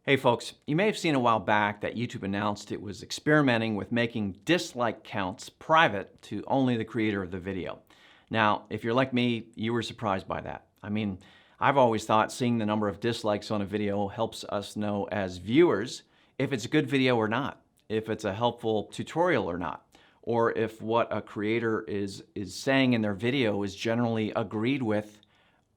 Hey folks, you may have seen a while back that YouTube announced it was experimenting with making dislike counts private to only the creator of the video. Now, if you're like me, you were surprised by that. I've always thought seeing the number of dislikes on a video helps us know as viewers if it's a good video or not, if it's a helpful tutorial or not, or if what a creator is saying in their video is generally agreed with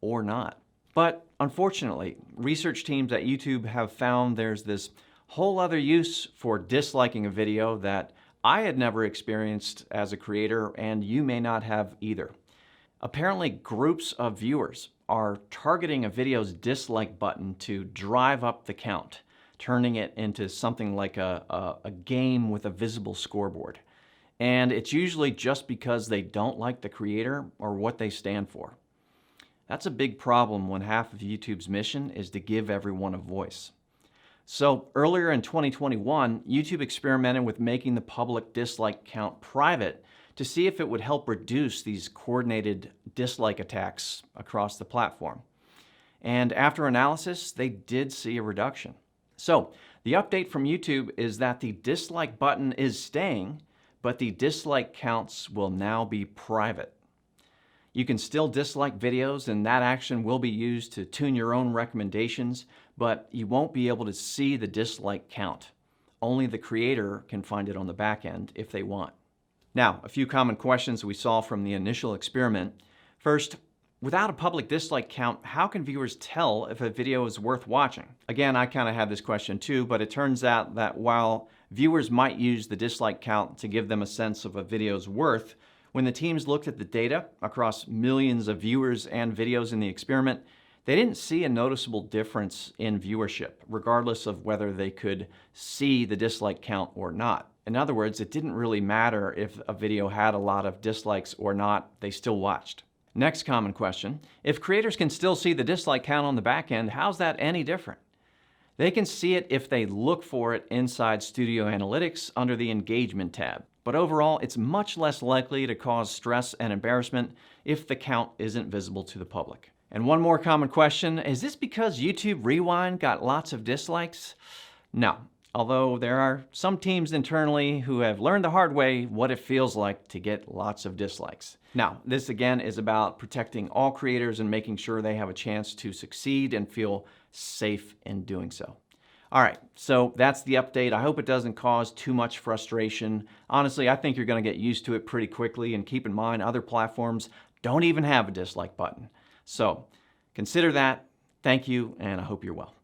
or not. But unfortunately, research teams at YouTube have found there's this whole other use for disliking a video that I had never experienced as a creator, and you may not have either. Apparently, groups of viewers are targeting a video's dislike button to drive up the count, turning it into something like a game with a visible scoreboard. And it's usually just because they don't like the creator or what they stand for. That's a big problem when half of YouTube's mission is to give everyone a voice. So earlier in 2021, YouTube experimented with making the public dislike count private to see if it would help reduce these coordinated dislike attacks across the platform. And after analysis, they did see a reduction. So the update from YouTube is that the dislike button is staying, but the dislike counts will now be private. You can still dislike videos, and that action will be used to tune your own recommendations, but you won't be able to see the dislike count. Only the creator can find it on the back end if they want. Now, a few common questions we saw from the initial experiment. First, without a public dislike count, how can viewers tell if a video is worth watching? Again, I kind of had this question too, but it turns out that while viewers might use the dislike count to give them a sense of a video's worth, when the teams looked at the data across millions of viewers and videos in the experiment, they didn't see a noticeable difference in viewership, regardless of whether they could see the dislike count or not. In other words, it didn't really matter if a video had a lot of dislikes or not, they still watched. Next common question, if creators can still see the dislike count on the back end, how's that any different? They can see it if they look for it inside Studio Analytics under the Engagement tab. But overall, it's much less likely to cause stress and embarrassment if the count isn't visible to the public. And one more common question, is this because YouTube Rewind got lots of dislikes? No, although there are some teams internally who have learned the hard way what it feels like to get lots of dislikes. Now, this again is about protecting all creators and making sure they have a chance to succeed and feel safe in doing so. All right, so that's the update. I hope it doesn't cause too much frustration. Honestly, I think you're going to get used to it pretty quickly, and keep in mind other platforms don't even have a dislike button. So consider that. Thank you, and I hope you're well.